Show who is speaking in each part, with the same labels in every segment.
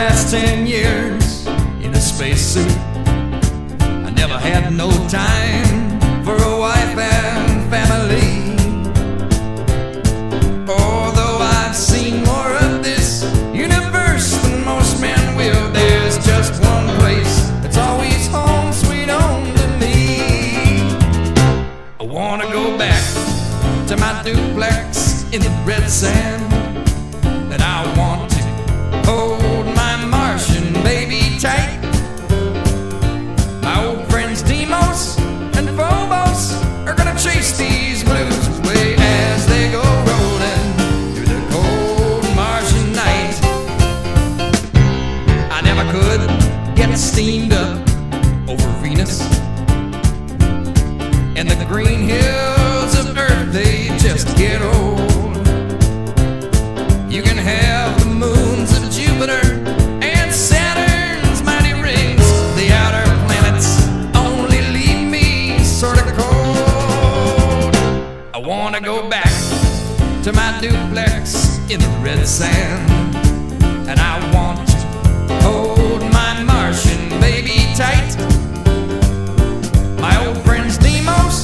Speaker 1: last 10 years in a spacesuit. I never had no time for a wife and family. Although I've seen more of this universe than most men will, there's just one place that's always home sweet home to me. I wanna go back to my duplex in the red sand, and I want to hold my Martian baby tight. My old friends Deimos and Phobos are gonna chase these blues away as they go rolling through the cold Martian night. I never could get steamed up over Venus, and the green hills of Earth, they just get old. You can have the moons of Jupiter and Saturn's mighty rings. The outer planets only leave me sort of cold. I wanna go back to my duplex in the red sand, and I want to hold my Martian baby tight. My old friends Deimos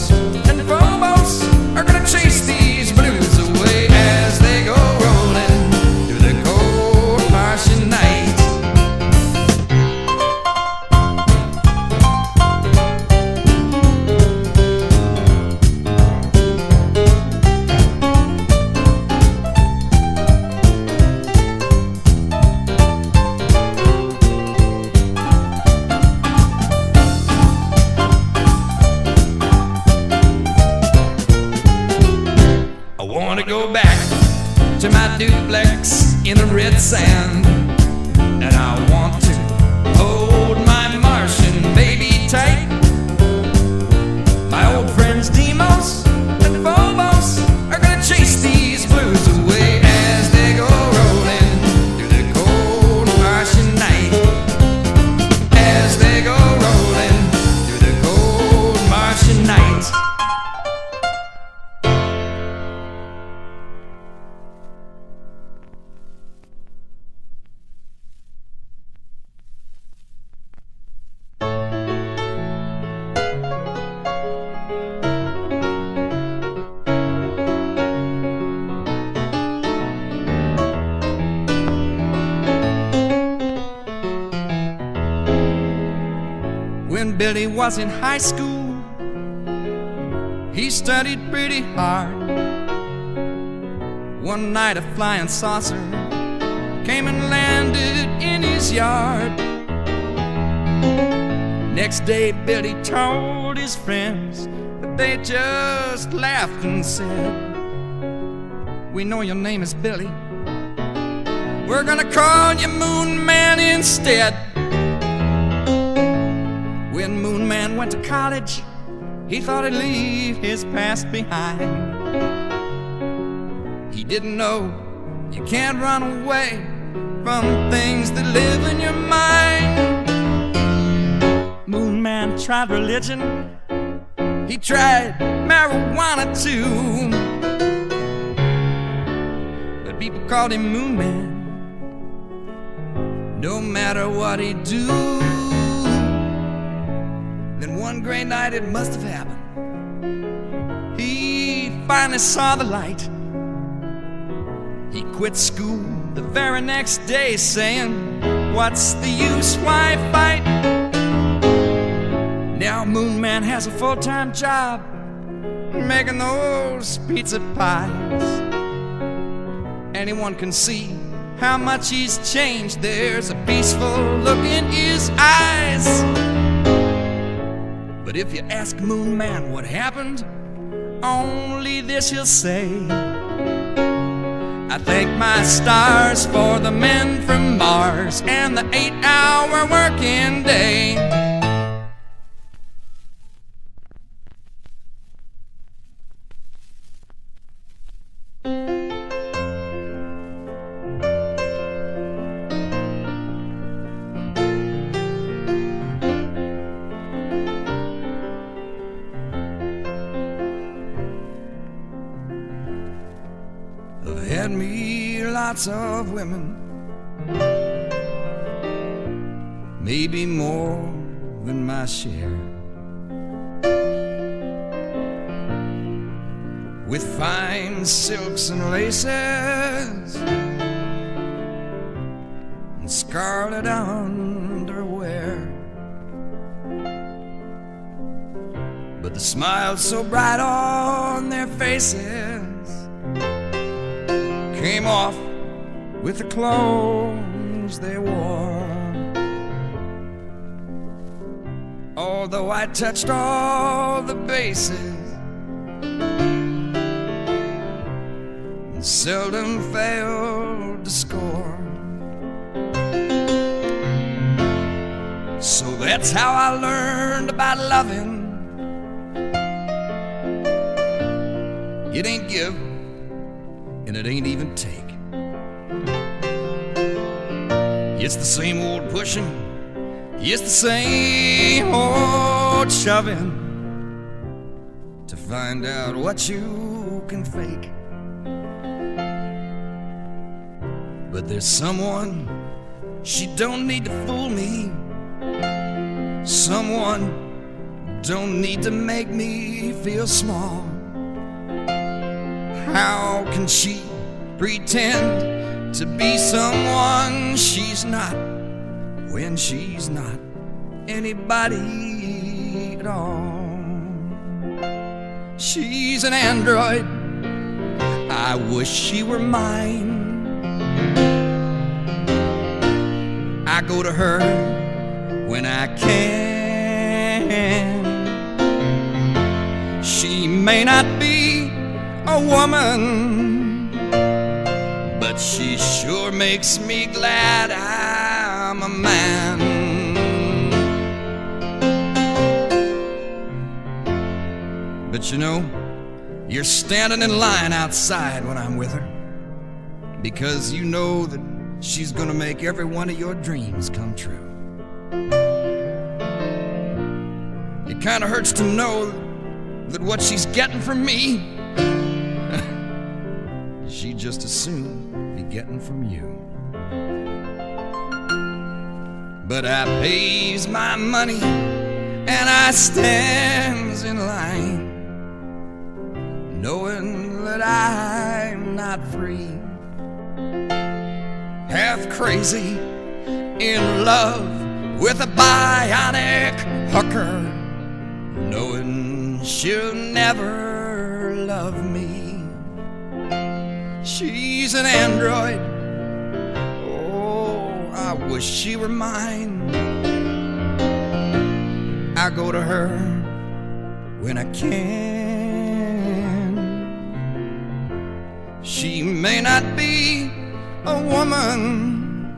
Speaker 1: and Phobos are gonna chase these blues away as they go rolling through the cold Martian night. I wanna go back to my duplex in the red sand, and I want to hold my Martian baby tight. My old friends Deimos and Phobos are gonna chase these blues away as they go rolling through the cold Martian night. As they go rolling through the cold Martian night. When Billy was in high school, he studied pretty hard. One night a flying saucer came and landed in his yard. Next day Billy told his friends, but they just laughed and said, "We know your name is Billy. We're gonna call you Moon Man instead." When Moon Man went to college, he thought he'd leave his past behind. He didn't know you can't run away from things that live in your mind. Moon Man tried religion, he tried marijuana too, but people called him Moon Man no matter what he'd do. Then one great night it must have happened, he finally saw the light. He quit school the very next day saying, "What's the use, why fight?" Now Moon Man has a full-time job making those pizza pies. Anyone can see how much he's changed. There's a peaceful look in his eyes. But if you ask Moon Man what happened, only this he'll say: "I thank my stars for the men from Mars and the 8-hour working day." I've had me lots of women, maybe more than my share. With fine silks and laces and scarlet underwear, but the smile so bright on their faces came off with the clothes they wore. Although I touched all the bases and seldom failed to score, so that's how I learned about loving. It ain't give, and it ain't even take. It's the same old pushing, it's the same old shoving to find out what you can fake. But there's someone, she don't need to fool me. Someone don't need to make me feel small. How can she pretend to be someone she's not when she's not anybody at all? She's an android, I wish she were mine. I go to her when I can. She may not be a woman, but she sure makes me glad I'm a man. But you know, you're standing in line outside when I'm with her, because you know that she's gonna make every one of your dreams come true. It kinda hurts to know that what she's getting from me, she'd just as soon be getting from you. But I pays my money and I stands in line, knowing that I'm not free, half crazy in love with a bionic hooker, knowing she'll never love me. She's an android, oh, I wish she were mine. I go to her when I can. She may not be a woman,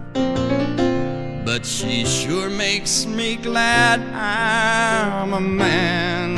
Speaker 1: but she sure makes me glad I'm a man.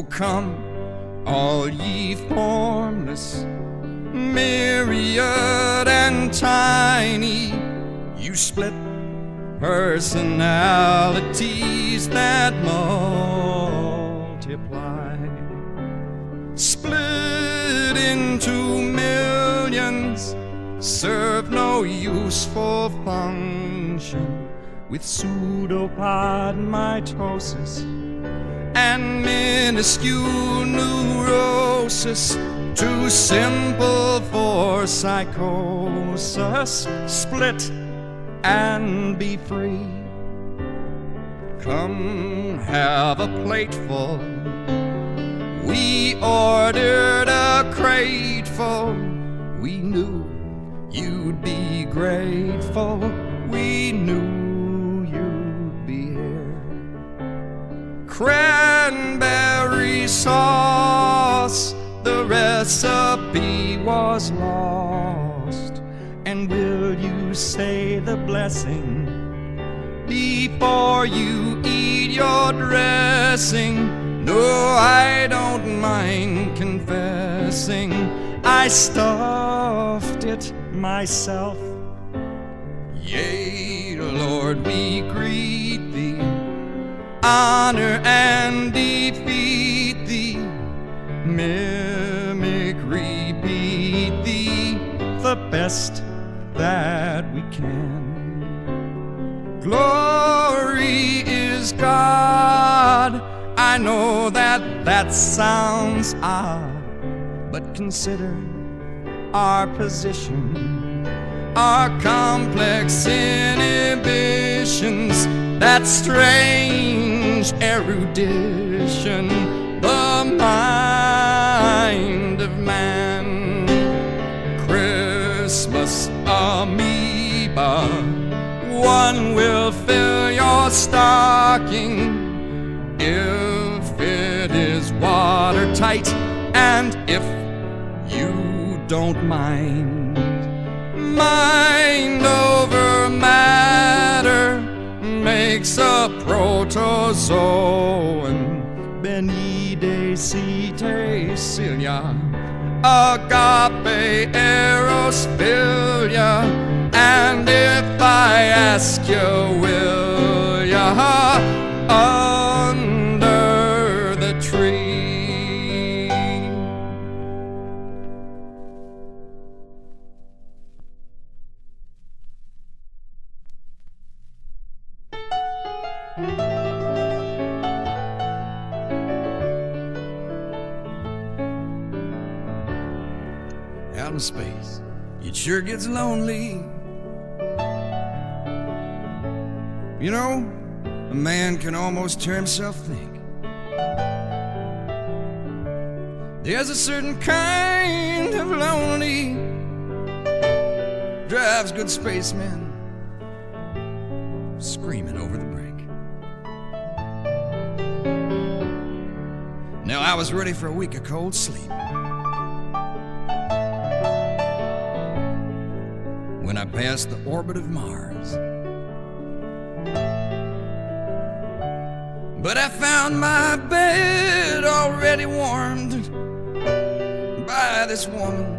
Speaker 1: Oh, come, all ye formless, myriad and tiny, you split personalities that multiply, split into millions, serve no useful function, with pseudopod mitosis and minuscule neurosis, too simple for psychosis. Split and be free. Come have a plateful. We ordered a crateful. We knew you'd be grateful. We knew you'd be here. Cranberry sauce, the recipe was lost. And will you say the blessing before you eat your dressing? No, I don't mind confessing, I stuffed it myself. Yea, Lord, we greet thee, honor and defeat thee, mimic, repeat thee, the best that we can. Glory is God. I know that sounds odd, but consider our position, our complex inhibitions, that strange erudition, the mind of man. Christmas amoeba, one will fill your stocking if it is watertight, and if you don't mind. Mind over matter makes a protozoan. Benide site cilia, agape eros philia. And if I ask you, will ya, under the tree? Out in space, it sure gets lonely. You know, a man can almost hear himself think. There's a certain kind of lonely drives good spacemen screaming over the brink. Now I was ready for a week of cold sleep when I passed the orbit of Mars. But I found my bed already warmed by this woman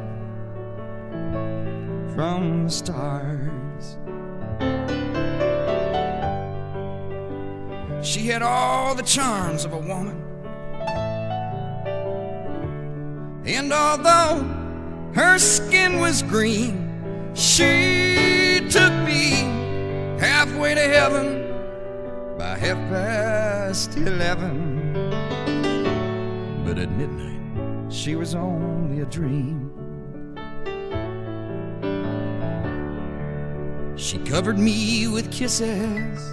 Speaker 1: from the stars. She had all the charms of a woman, and although her skin was green, she took me halfway to heaven by 11:30. But at midnight, she was only a dream. She covered me with kisses,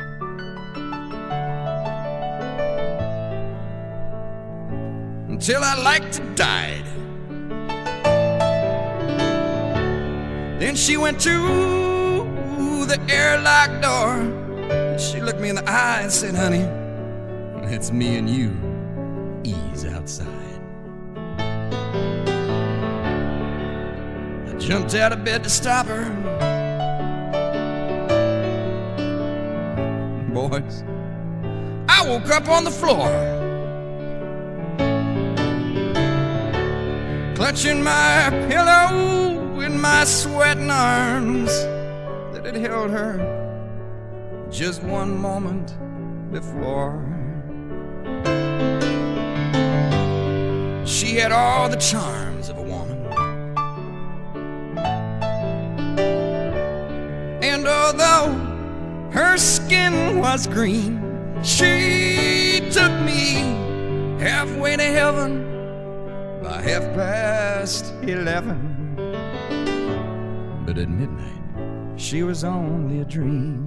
Speaker 1: until I like to died. Then she went to the airlock door. She looked me in the eye and said, honey, it's me and you. Ease outside. I jumped out of bed to stop her. Boys, I woke up on the floor. touching my pillow in my sweating arms that had held her just one moment before. She had all the charms of a woman, and although her skin was green, she took me halfway to heaven by 11:30. But at midnight, she was only a dream.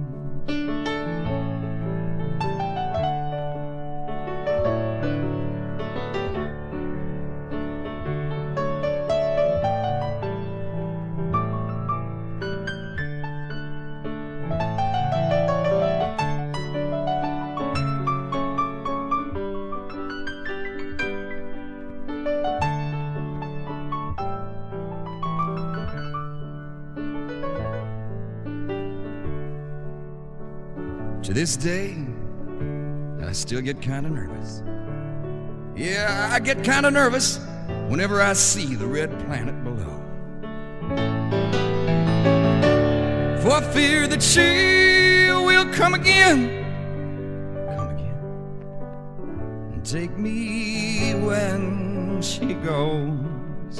Speaker 1: To this day, I still get kind of nervous. Yeah, I get kind of nervous whenever I see the red planet below, for fear that she will come again, and take me when she goes.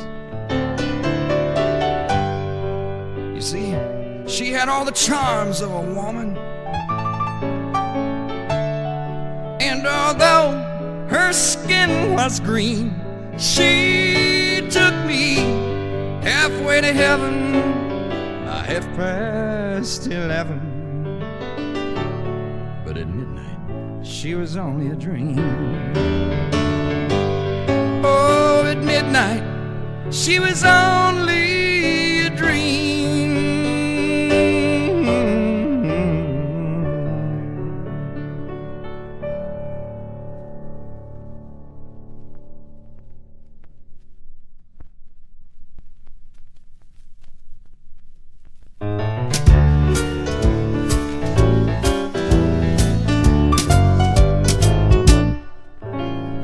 Speaker 1: You see, she had all the charms of a woman, and although her skin was green, she took me halfway to heaven by 11:30. But at midnight, she was only a dream. Oh, at midnight, she was only a dream.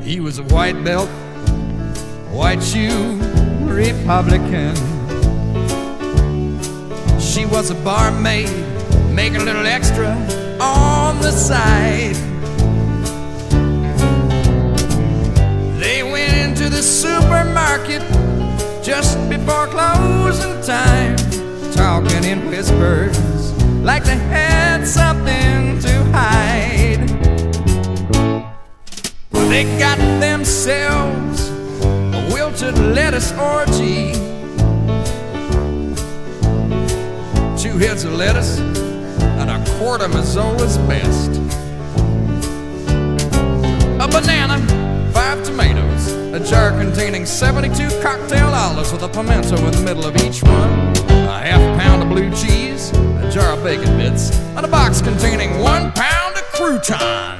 Speaker 1: He was a white belt, white shoe Republican. She was a barmaid, making a little extra on the side. They went into the supermarket just before closing time, talking in whispers like they had something to hide. They got themselves a wilted lettuce orgy, 2 heads of lettuce and a quart of Mazzola's Best, a banana, 5 tomatoes, a jar containing 72 cocktail olives with a pimento in the middle of each one, a half-pound of blue cheese, a jar of bacon bits, and a box containing 1 pound of croutons.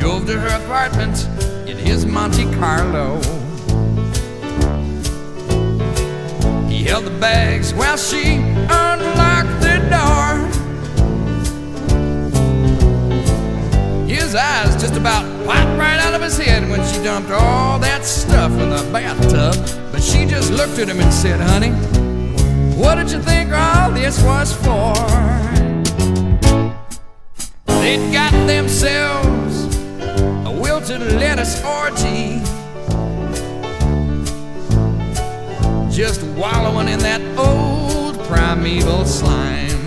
Speaker 1: Drove to her apartment in his Monte Carlo. He held the bags while she unlocked the door. His eyes just about popped right out of his head when she dumped all that stuff in the bathtub. But she just looked at him and said, "Honey, what did you think all this was for?" They'd got themselves a wilted lettuce orgy, just wallowing in that old primeval slime.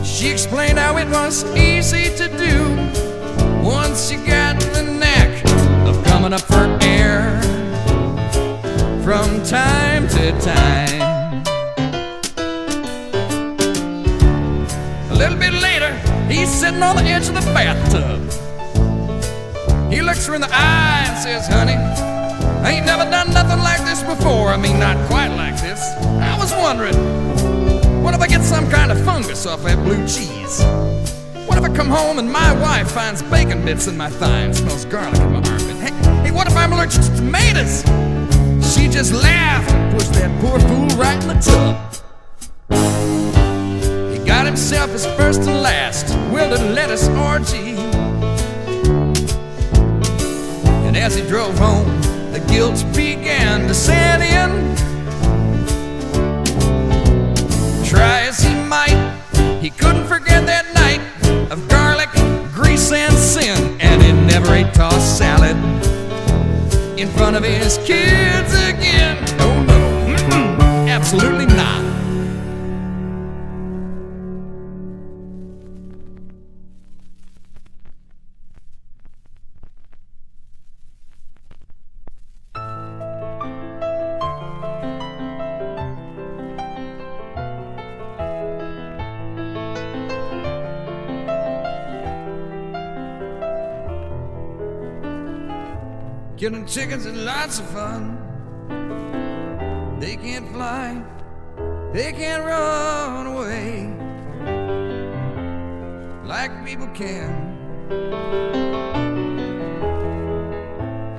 Speaker 1: She explained how it was easy to do once you got the knack of coming up for air from time to time. A little bit later, he's sitting on the edge of the bathtub. He looks her in the eye and says, "Honey, I ain't never done nothing like this before. I mean, not quite like this. I was wondering, what if I get some kind of fungus off that blue cheese? What if I come home and my wife finds bacon bits in my thigh and smells garlic in my armpit? Hey, what if I'm allergic to tomatoes?" She just laughed and pushed that poor fool right in the tub. He got himself his first and last wilted lettuce orgy. And as he drove home, the guilt began to set in. Try as he might, he couldn't forget that night of garlic, grease, and sin. And he never ate tossed salad in front of his kids again. Oh no, absolutely not. Killing chickens is lots of fun. They can't fly, they can't run away like people can.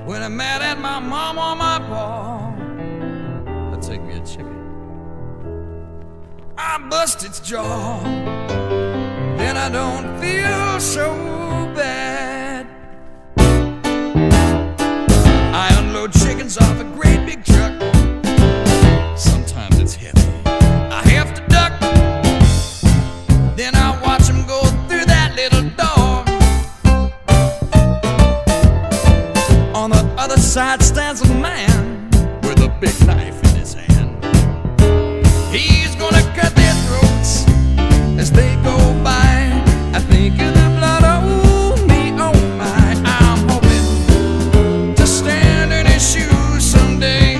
Speaker 1: When I'm mad at my mom or my pa, I take me a chicken, I bust its jaw, then I don't feel so bad. I unload chickens off a great big truck. Sometimes it's heavy, I have to duck. Then I watch them go through that little door. On the other side stands a man with a big knife in his hand. He's gonna cut their throats as they go by. I think of the blood, oh me, oh my. I'm hoping to stand in his shoes someday.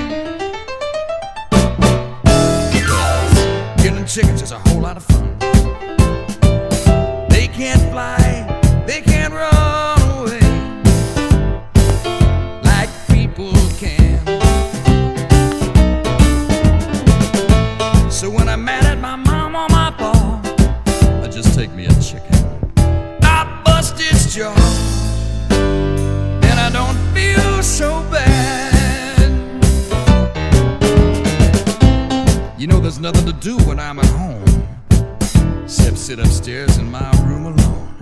Speaker 1: Because killing chickens is a whole lot of fun. They can't fly, they can't run away like people can. So when I'm mad at my mom or my pa, I just take me a chicken, I bust its jaw, then I don't feel so bad. You know there's nothing to do when I'm at home except sit upstairs in my room alone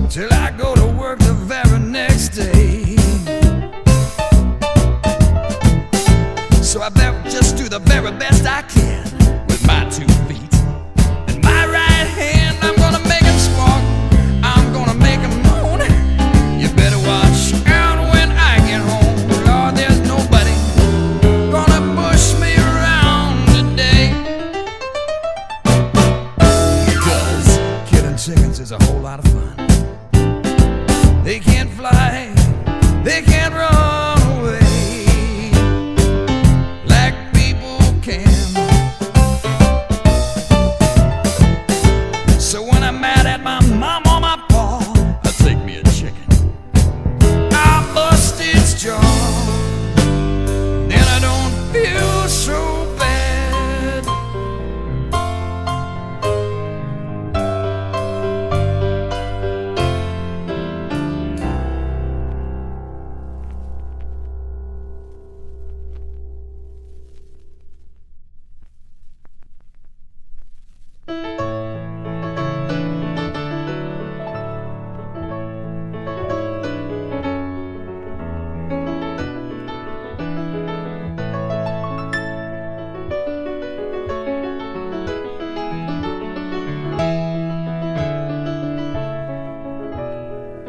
Speaker 1: till I go to work the very next day. So I better just do the very best I can with my 2 feet and my right hand. I'm gonna make him squawk, I'm gonna make him moan. You better watch out when I get home. Lord, there's nobody gonna push me around today. Because killing chickens is a whole lot of fun. They can't fly, they can't run away like people can. So when I'm mad at my mom or my pa, I take me a chicken, I bust its jaw, then I don't feel so bad.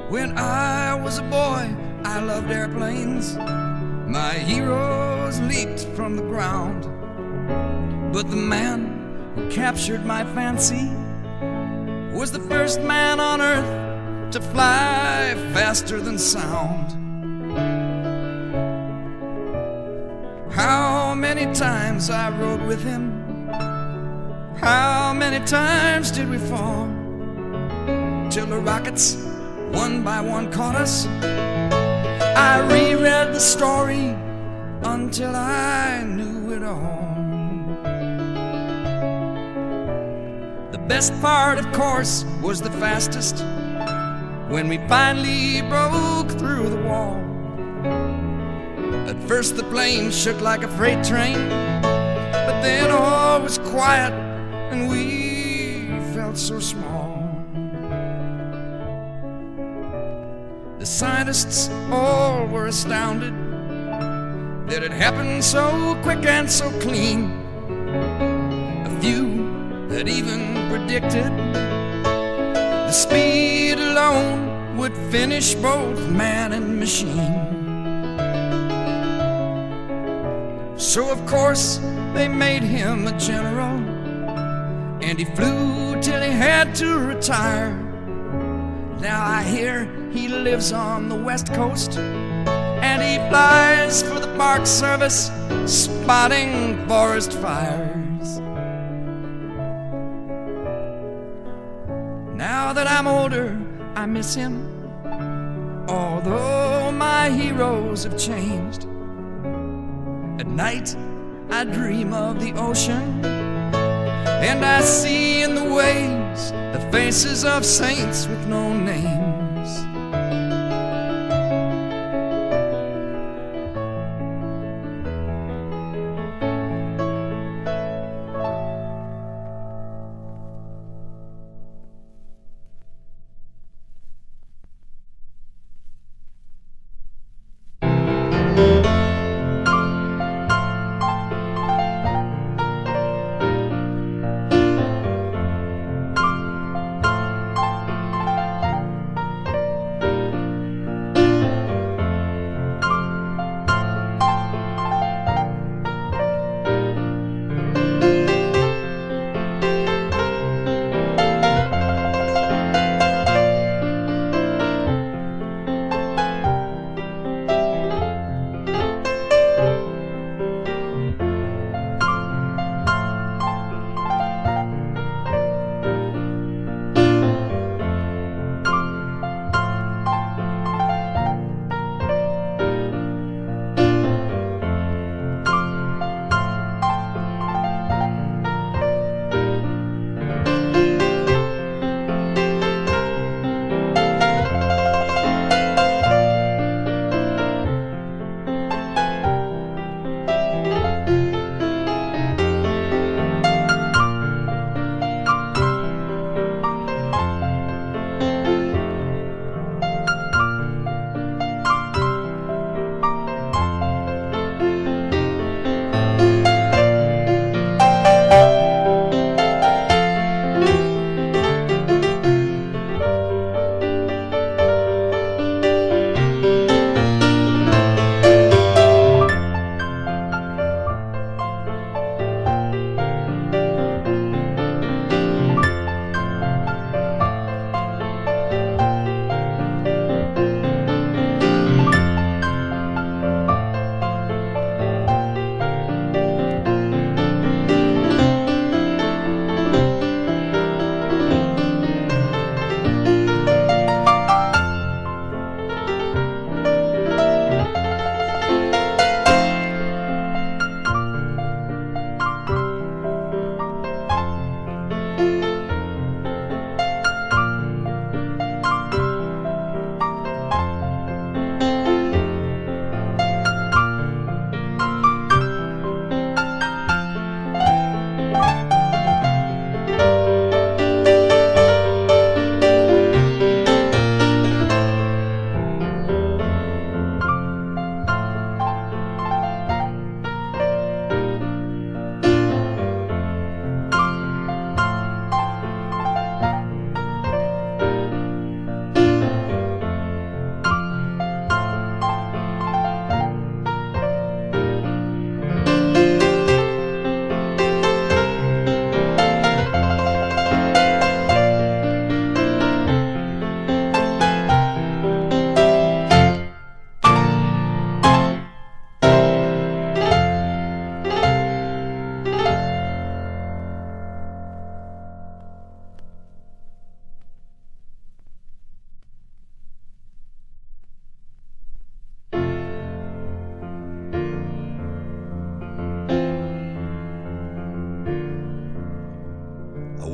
Speaker 1: When I was a boy, I loved airplanes. My heroes leaped from the ground. But the man who captured my fancy was the first man on earth to fly faster than sound. How many times I rode with him, how many times did we fall, till the rockets one by one caught us. I reread the story until I knew it all. The best part, of course, was the fastest, when we finally broke through the wall. At first the plane shook like a freight train, but then all was quiet and we felt so small. The scientists all were astounded that it happened so quick and so clean. A few had even predicted the speed alone would finish both man and machine. So of course they made him a general, and he flew till he had to retire. Now I hear he lives on the West Coast, and he flies for the Park Service, spotting forest fires. Now that I'm older, I miss him, although my heroes have changed. At night, I dream of the ocean, and I see in the waves the faces of saints with no names.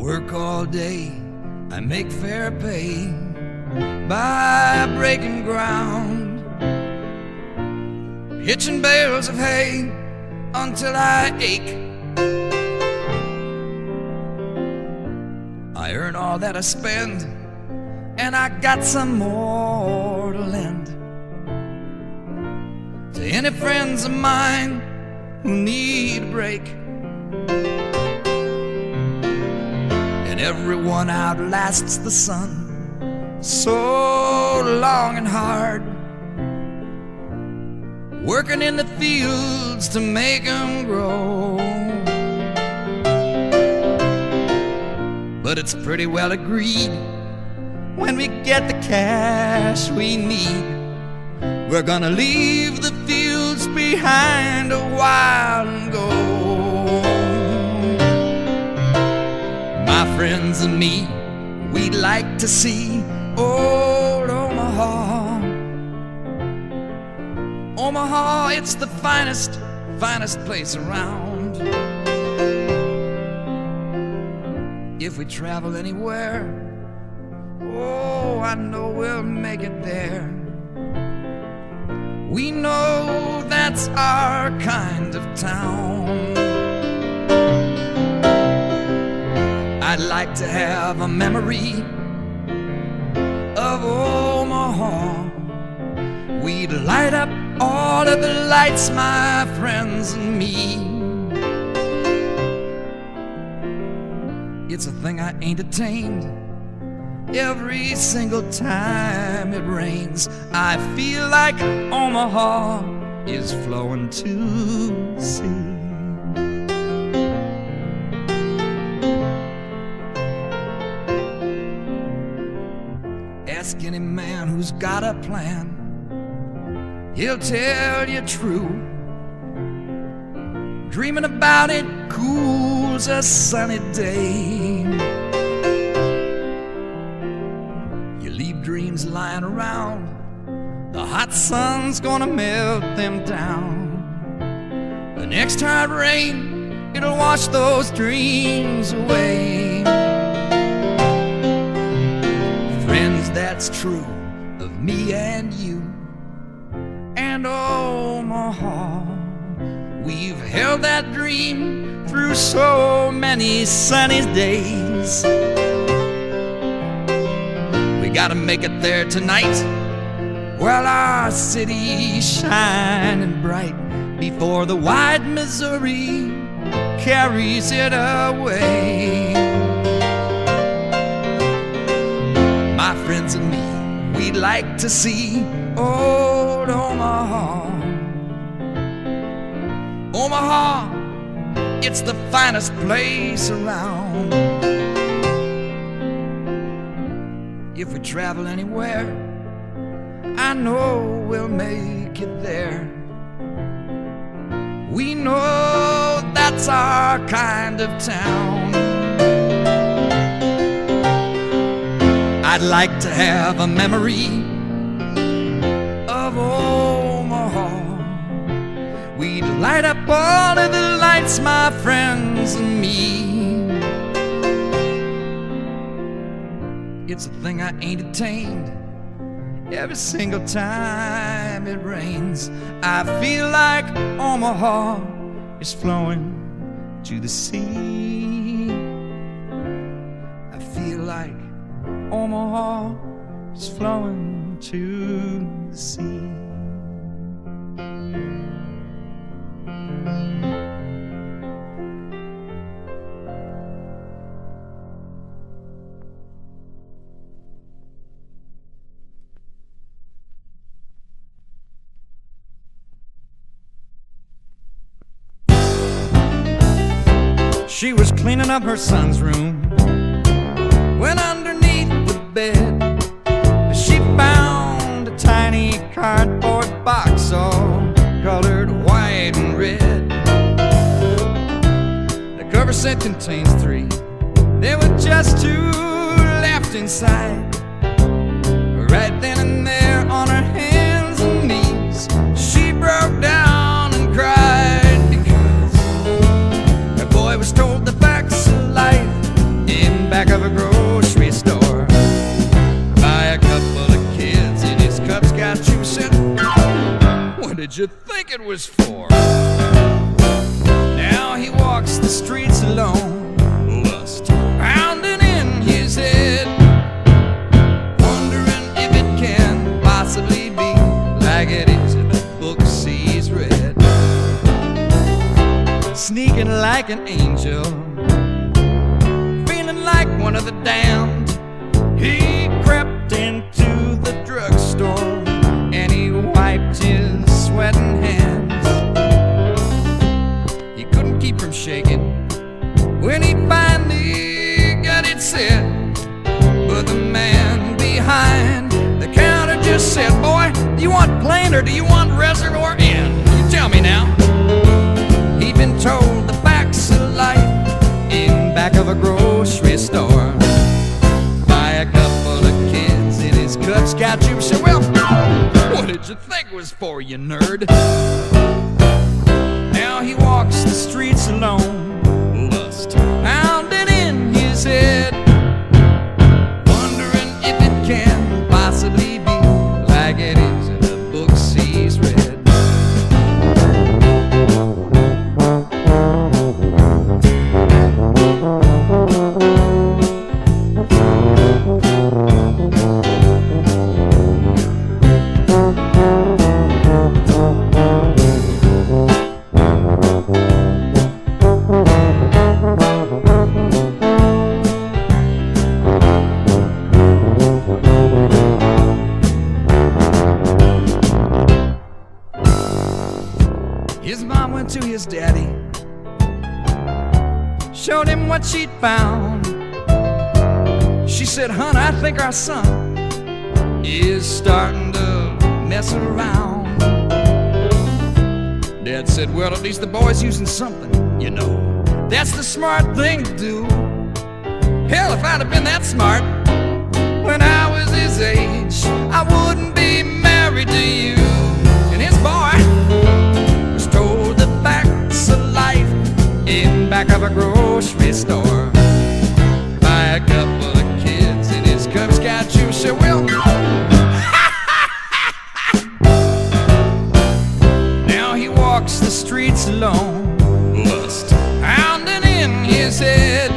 Speaker 2: work all day, I make fair pay by breaking ground, hitching bales of hay until I ache. I earn all that I spend, and I got some more more to lend to any friends of mine who need a break. And everyone outlasts the sun so long and hard, working in the fields to make them grow. But it's pretty well agreed, when we get the cash we need, we're gonna leave the fields behind a while and go. My friends and me, we'd like to see old Omaha. Omaha, it's the finest place around. If we travel anywhere, oh, I know we'll make it there. We know that's our kind of town. I'd like to have a memory of Omaha. We'd light up all of the lights, my friends and me. It's a thing I ain't attained. Every single time it rains, I feel like Omaha is flowing to the sea. Ask any man who's got a plan, he'll tell you true. Dreaming about it cools a sunny day. You leave dreams lying around, the hot sun's gonna melt them down. The next tide rain, it'll wash those dreams away. Friends, that's true of me and you and Omaha. We've held that dream through so many sunny days. We gotta make it there tonight, while our city's shining bright, before the wide Missouri carries it away. My friends and me, we'd like to see old Omaha. Omaha, it's the finest place around. If we travel anywhere, I know we'll make it there. We know that's our kind of town. I'd like to have a memory of Omaha. We'd light up all of the lights, my friends and me. It's a thing I ain't attained. Every single time it rains, I feel like Omaha is flowing to the sea. I feel like Omaha is flowing to the sea. She was cleaning up her son's room when underneath the bed she found a tiny cardboard box all colored white and red. The cover said contains 3. There were just 2 left inside. Right then and there on her hands and knees, she broke down and cried because her boy was told the facts of life in back of a grocery store by a couple of kids in his Cub Scout troop. Said, what did you think it was for? Now he walks the streets alone, lust pounding in his head, wondering if it can possibly like an angel, feeling like one of the damned. He crept into the drugstore and he wiped his sweating hands. He couldn't keep from shaking when he finally got it set. But the man behind the counter just said, "Boy, do you want plain or do you want Reservoir Inn? You tell me now." He'd been told the facts of life in back of a grocery store by a couple of kids in his Cub Scout troop. Said, "Well, what did you think it was for, you nerd?" Now he walks the streets alone, lust pounding in his head, wondering if it can possibly be like it is in the books he's read. His mom went to his daddy, showed him what she'd found. She said, "Hon, I think our son is starting to mess around." Dad said, "Well, at least the boy's using something, you know. That's the smart thing to do. Hell, if I'd have been that smart when I was his age, I wouldn't be married to you." And his boy was told the facts of life in back of a grocery store by a couple of kids in his Cub Scout troop. Said, "Well, now he walks the streets alone, lust pounding in his head,